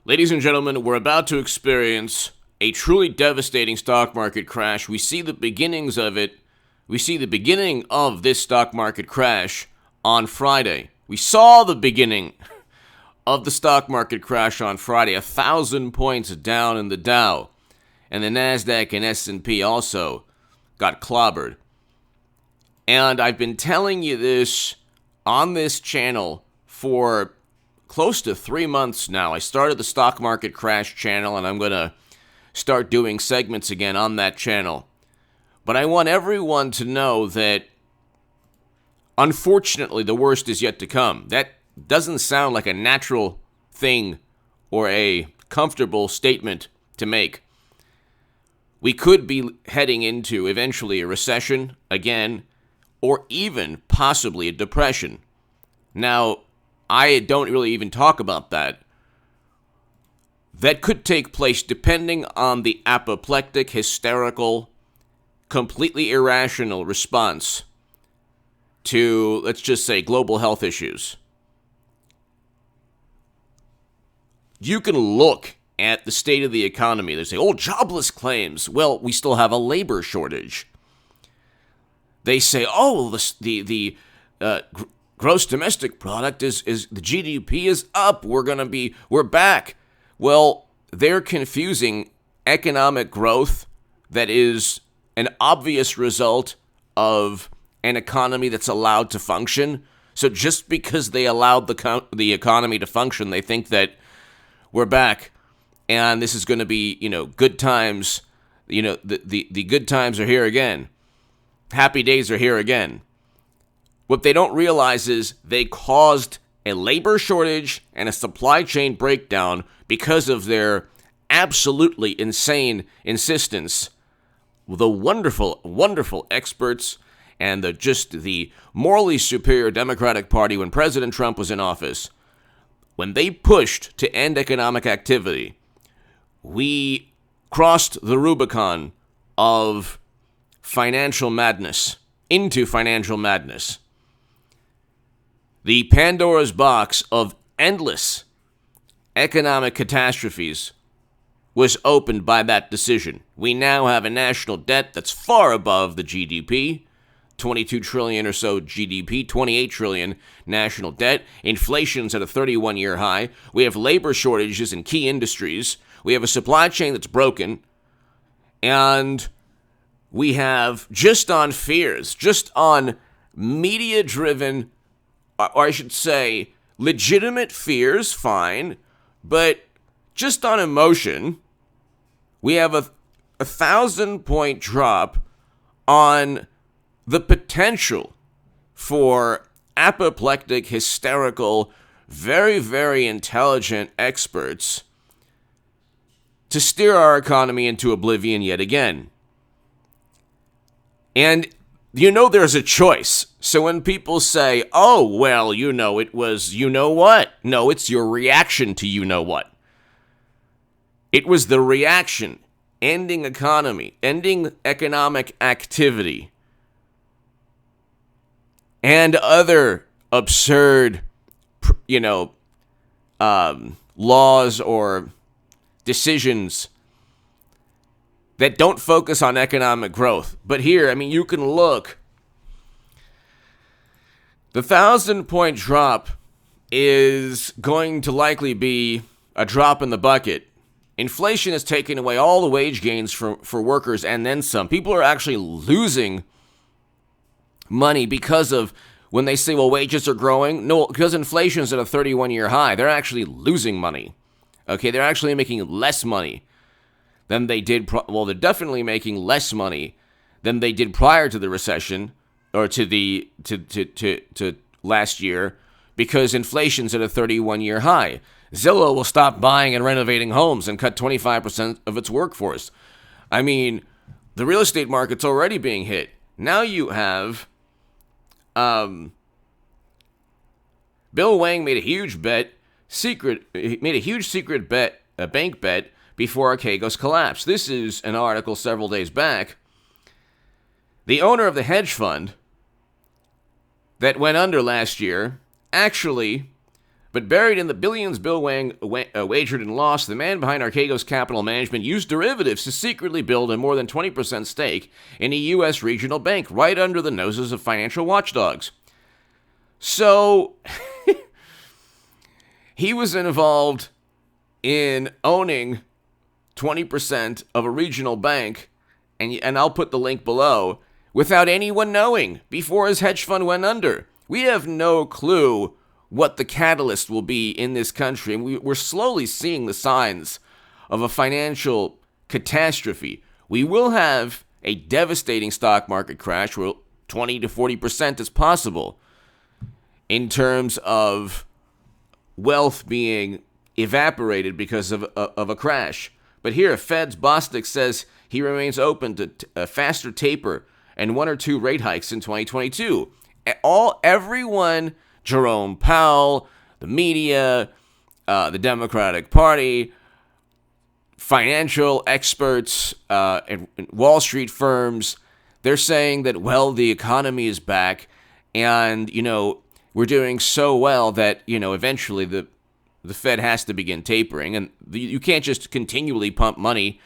Ladies and gentlemen, we're about to experience a truly devastating stock market crash. We see the beginnings of it. We see the beginning of this stock market crash on Friday. We saw the beginning of the stock market crash on Friday, 1,000 points down in the Dow. And the NASDAQ and S&P also got clobbered. And I've been telling you this on this channel for close to 3 months now. I started the stock market crash channel, and I'm going to start doing segments again on that channel. But I want everyone to know that, unfortunately, the worst is yet to come. That doesn't sound like a natural thing or a comfortable statement to make. We could be heading into, eventually, a recession again, or even possibly a depression. Now, I don't really even talk about that. That could take place depending on the apoplectic, hysterical, completely irrational response to, let's just say, global health issues. You can look at the state of the economy. They say, jobless claims. Well, we still have a labor shortage. They say, the gross domestic product is the GDP is up. We're back. Well, they're confusing economic growth that is an obvious result of an economy that's allowed to function. So just because they allowed the economy to function, they think that we're back and this is going to be, good times. The good times are here again. Happy days are here again. What they don't realize is they caused a labor shortage and a supply chain breakdown because of their absolutely insane insistence. The wonderful, wonderful experts and the morally superior Democratic Party when President Trump was in office, when they pushed to end economic activity, we crossed the Rubicon of financial madness into financial madness. The Pandora's box of endless economic catastrophes was opened by that decision. We now have a national debt that's far above the GDP, 22 trillion or so GDP, 28 trillion national debt. Inflation's at a 31-year high. We have labor shortages in key industries. We have a supply chain that's broken. And we have, just on fears, just on media-driven, or I should say, legitimate fears, fine, but just on emotion, we have a 1,000-point drop on the potential for apoplectic, hysterical, very, very intelligent experts to steer our economy into oblivion yet again. And there's a choice. So when people say, it was what? No, it's your reaction to what. It was the reaction, ending economy, ending economic activity, and other absurd, laws or decisions that don't focus on economic growth. But here, you can look. The 1,000-point drop is going to likely be a drop in the bucket. Inflation is taking away all the wage gains for workers and then some. People are actually losing money because of, when they say, wages are growing. No, because inflation is at a 31-year high. They're actually losing money. Okay, they're actually making less money than they did. They're definitely making less money than they did prior to the recession or to last year, because inflation's at a 31-year high. Zillow will stop buying and renovating homes and cut 25% of its workforce. The real estate market's already being hit. Now you have Bill Wang made a huge secret bet, a bank bet, before Archegos collapsed. This is an article several days back. The owner of the hedge fund that went under last year actually But buried in the billions Bill Wang wagered and lost, the man behind Archegos Capital Management used derivatives to secretly build a more than 20% stake in a U.S. regional bank right under the noses of financial watchdogs. So, he was involved in owning 20% of a regional bank, and I'll put the link below, without anyone knowing before his hedge fund went under. We have no clue what the catalyst will be in this country, and we're slowly seeing the signs of a financial catastrophe. We will have a devastating stock market crash where 20 to 40% is possible in terms of wealth being evaporated because of a crash. But here, Fed's Bostic says he remains open to a faster taper and 1 or 2 rate hikes in 2022. Everyone, Jerome Powell, the media, the Democratic Party, financial experts, and Wall Street firms, they're saying that, well, the economy is back, and, we're doing so well that, eventually the Fed has to begin tapering, and you can't just continually pump money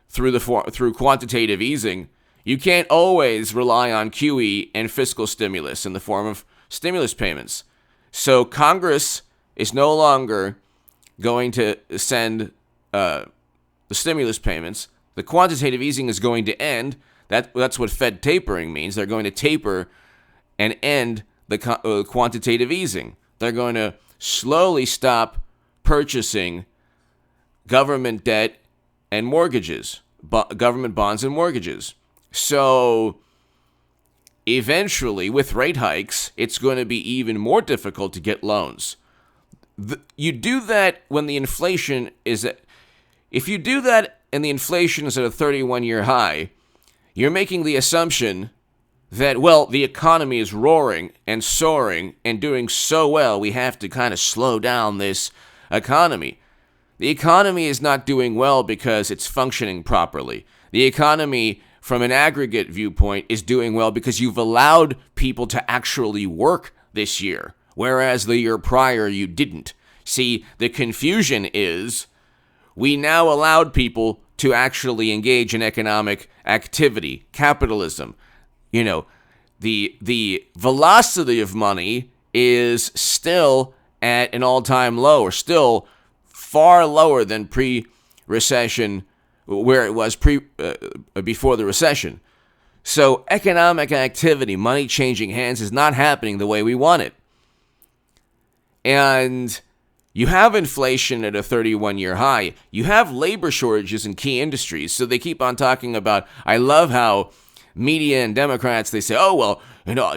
through quantitative easing. You can't always rely on QE and fiscal stimulus in the form of stimulus payments. So Congress is no longer going to send the stimulus payments. The quantitative easing is going to end. That's what Fed tapering means. They're going to taper and end the quantitative easing. They're going to slowly stop purchasing government debt and mortgages, government bonds and mortgages. So eventually, with rate hikes, it's going to be even more difficult to get loans. You do that when the inflation is at, if you do that and the inflation is at a 31-year high, you're making the assumption that, well, the economy is roaring and soaring and doing so well, we have to kind of slow down this economy. The economy is not doing well because it's functioning properly. The economy, from an aggregate viewpoint, is doing well because you've allowed people to actually work this year, whereas the year prior you didn't. See, the confusion is we now allowed people to actually engage in economic activity, capitalism. The velocity of money is still at an all-time low, or still far lower than pre-recession, where it was before the recession. So economic activity, money changing hands, is not happening the way we want it. And you have inflation at a 31-year high. You have labor shortages in key industries. So they keep on talking about, I love how media and Democrats, they say, oh, well,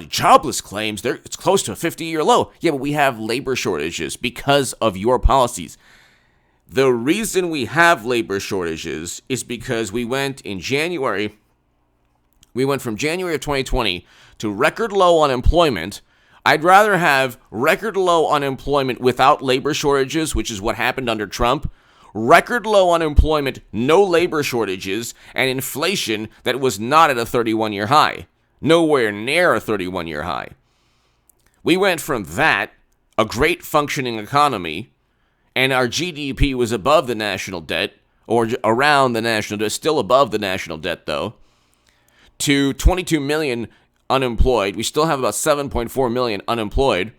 jobless claims, it's close to a 50-year low. Yeah, but we have labor shortages because of your policies. The reason we have labor shortages is because we went from January of 2020 to record low unemployment. I'd rather have record low unemployment without labor shortages, which is what happened under Trump, record low unemployment, no labor shortages, and inflation that was not at a 31-year high, nowhere near a 31-year high. We went from that, a great functioning economy, and our GDP was above the national debt, or around the national debt, still above the national debt though, to 22 million unemployed. We still have about 7.4 million unemployed,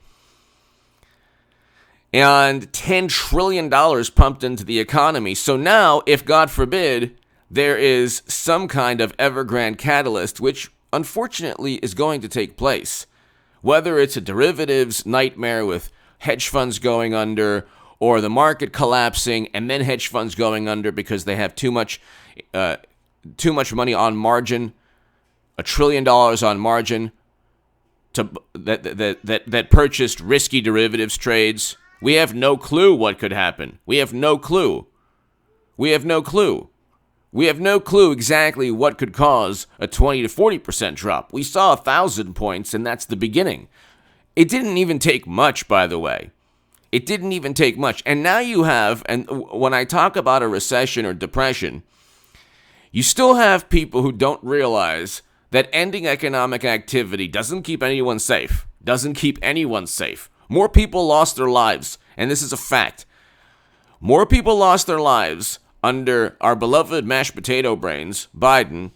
and $10 trillion pumped into the economy. So now, if God forbid, there is some kind of Evergrande catalyst, which unfortunately is going to take place, whether it's a derivatives nightmare with hedge funds going under, or the market collapsing and then hedge funds going under because they have too much money on margin, $1 trillion on margin that purchased risky derivatives trades. We have no clue what could happen. We have no clue. We have no clue exactly what could cause a 20 to 40% drop. We saw 1,000 points, and that's the beginning. It didn't even take much, by the way. It didn't even take much. And now you have, and when I talk about a recession or depression, you still have people who don't realize that ending economic activity doesn't keep anyone safe. More people lost their lives and this is a fact. More people lost their lives under our beloved mashed potato brains, Biden,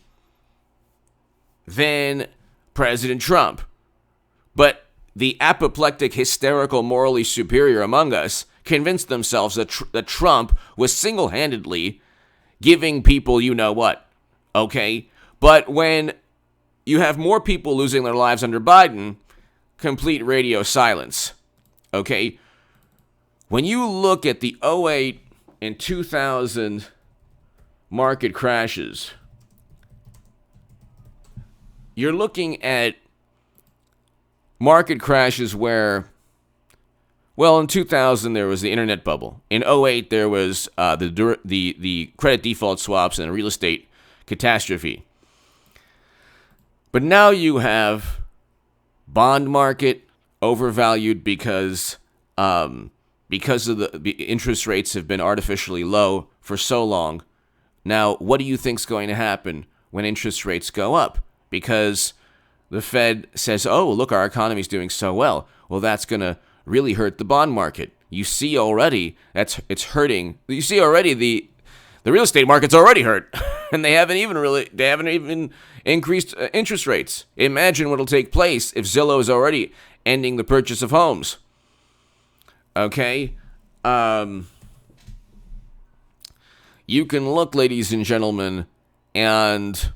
than President Trump. But the apoplectic, hysterical, morally superior among us convinced themselves that Trump was single-handedly giving people you know what, okay? But when you have more people losing their lives under Biden, complete radio silence, okay? When you look at the 2008 and 2000 market crashes, you're looking at market crashes where, well, in 2000 there was the internet bubble. In 2008 there was the credit default swaps and a real estate catastrophe. But now you have bond market overvalued because of the interest rates have been artificially low for so long. Now, what do you think's going to happen when interest rates go up? Because the Fed says, oh, look, our economy's doing so well. Well, that's going to really hurt the bond market. You see already it's hurting. You see already the real estate market's already hurt, and they haven't even increased interest rates. Imagine what'll take place if Zillow is already ending the purchase of homes. Okay? You can look, ladies and gentlemen, and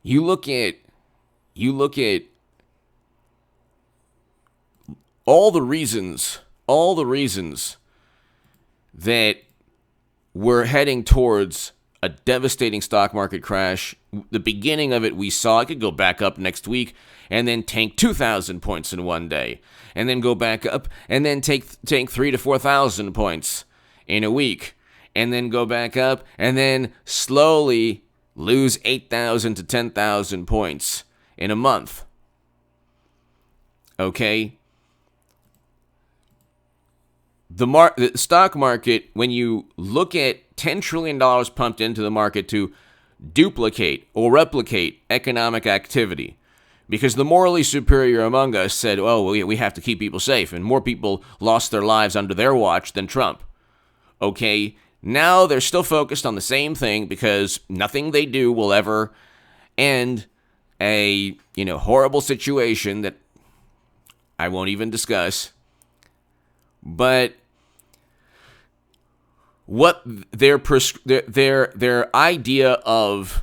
you look at all the reasons that we're heading towards a devastating stock market crash. The beginning of it we saw. It could go back up next week and then tank 2,000 points in one day, and then go back up and then tank 3,000 to 4,000 points in a week, and then go back up and then slowly lose 8,000 to 10,000 points in a month. Okay? The stock market, when you look at $10 trillion pumped into the market to duplicate or replicate economic activity, because the morally superior among us said, oh, we have to keep people safe, and more people lost their lives under their watch than Trump. Okay? Now they're still focused on the same thing because nothing they do will ever end a, horrible situation that I won't even discuss. But what their idea of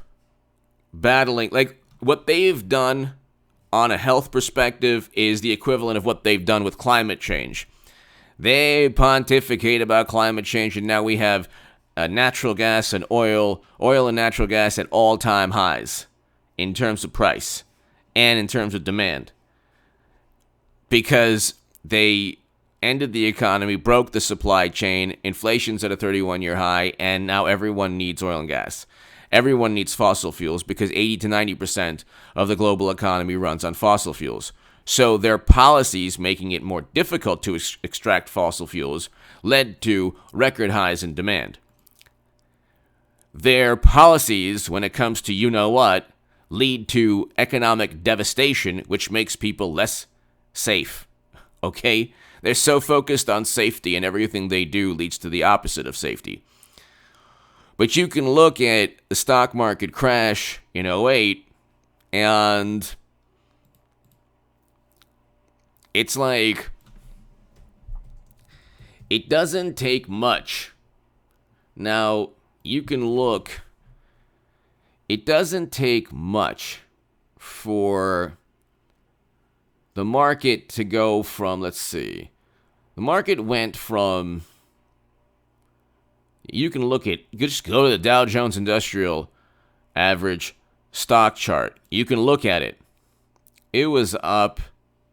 battling, like what they've done on a health perspective, is the equivalent of what they've done with climate change. They pontificate about climate change, and now we have natural gas and oil and natural gas at all-time highs in terms of price and in terms of demand, because they ended the economy, broke the supply chain, inflation's at a 31-year high, and now everyone needs oil and gas. Everyone needs fossil fuels because 80 to 90% of the global economy runs on fossil fuels. So their policies making it more difficult to extract fossil fuels led to record highs in demand. Their policies, when it comes to you-know-what, lead to economic devastation, which makes people less safe. Okay? They're so focused on safety, and everything they do leads to the opposite of safety. But you can look at the stock market crash in 2008, and it's like, it doesn't take much. Now, you can look, it doesn't take much for the market to go from, let's see, the market went from, you can look at, you just go to the Dow Jones Industrial Average stock chart. You can look at it. It was up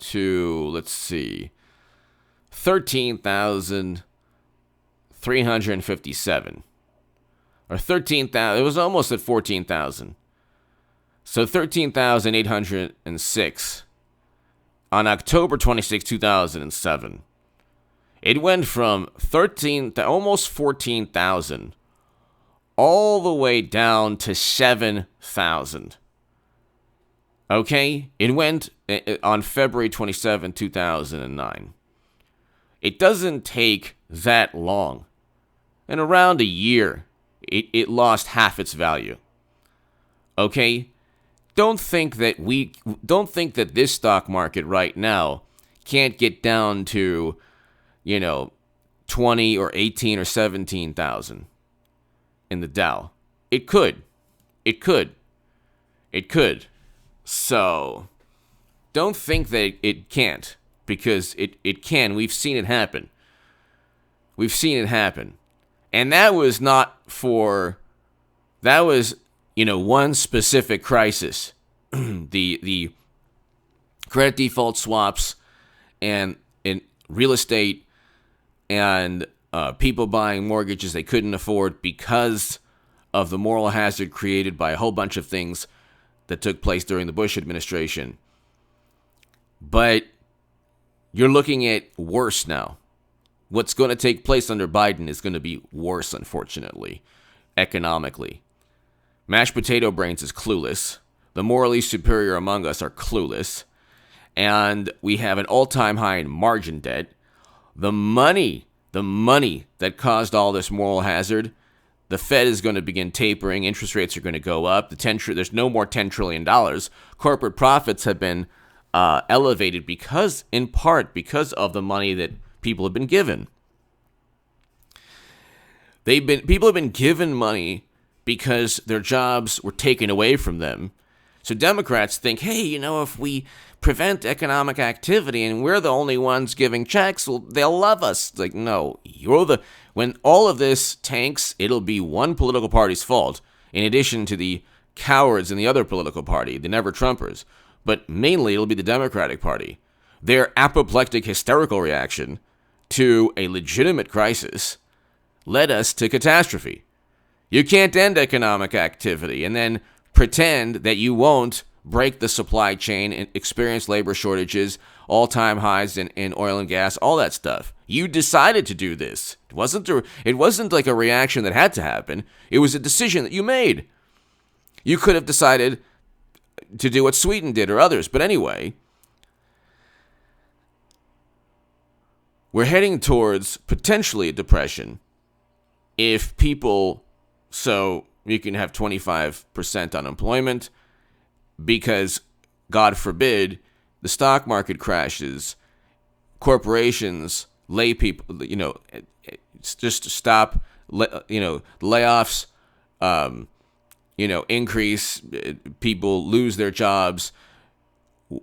to, let's see, 13,357. Or 13,000, it was almost at 14,000. So 13,806 on October 26, 2007. It went from almost 14,000 all the way down to 7,000. Okay? It went on February 27, 2009. It doesn't take that long. In around a year, it lost half its value. Okay? Don't think that this stock market right now can't get down to, 20 or 18 or 17,000 in the Dow. It could. It could. It could. So, don't think that it can't, because it can. We've seen it happen. We've seen it happen. And that was one specific crisis. the credit default swaps and in real estate and people buying mortgages they couldn't afford because of the moral hazard created by a whole bunch of things that took place during the Bush administration. But you're looking at worse now. What's going to take place under Biden is going to be worse, unfortunately, economically. Mashed potato brains is clueless. The morally superior among us are clueless. And we have an all-time high in margin debt. The money that caused all this moral hazard, the Fed is going to begin tapering. Interest rates are going to go up. There's no more $10 trillion. Corporate profits have been elevated in part because of the money that people have been given. People have been given money because their jobs were taken away from them. So Democrats think, hey, if we prevent economic activity and we're the only ones giving checks, well, they'll love us. It's like, no, when all of this tanks, it'll be one political party's fault, in addition to the cowards in the other political party, the never-Trumpers. But mainly it'll be the Democratic Party. Their apoplectic hysterical reaction to a legitimate crisis led us to catastrophe. You can't end economic activity and then pretend that you won't break the supply chain and experience labor shortages, all-time highs in oil and gas, all that stuff. You decided to do this. It wasn't like a reaction that had to happen. It was a decision that you made. You could have decided to do what Sweden did or others. But anyway, we're heading towards potentially a depression if people, so you can have 25% unemployment because, God forbid, the stock market crashes, corporations lay people, just stop, layoffs, increase, people lose their jobs.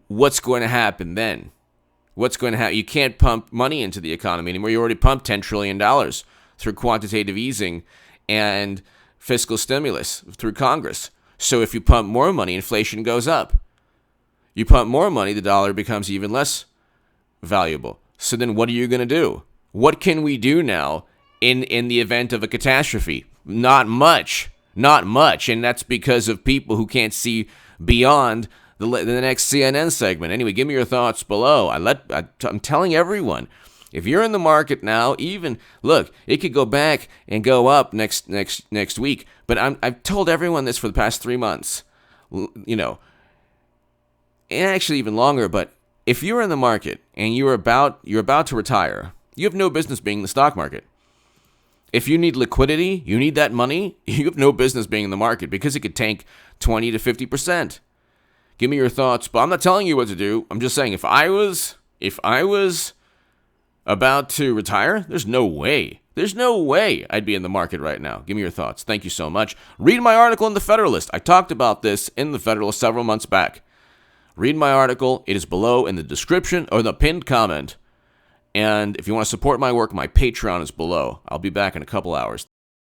What's going to happen then? What's going to happen? You can't pump money into the economy anymore. You already pumped $10 trillion through quantitative easing and fiscal stimulus through Congress. So if you pump more money, inflation goes up. You pump more money, the dollar becomes even less valuable. So then what are you going to do? What can we do now in the event of a catastrophe? Not much. Not much. And that's because of people who can't see beyond the next CNN segment. Anyway, give me your thoughts below. I'm telling everyone, if you're in the market now, look, it could go back and go up next week. But I've told everyone this for the past 3 months, and actually even longer. But if you're in the market and you're about to retire, you have no business being in the stock market. If you need liquidity, you need that money, you have no business being in the market because it could tank 20 to 50%. Give me your thoughts, but I'm not telling you what to do. I'm just saying if I was about to retire, there's no way I'd be in the market right now. Give me your thoughts. Thank you so much. Read my article in the Federalist. I talked about this in the Federalist several months back. Read my article. It is below in the description or the pinned comment. And if you want to support my work, my Patreon is below. I'll be back in a couple hours.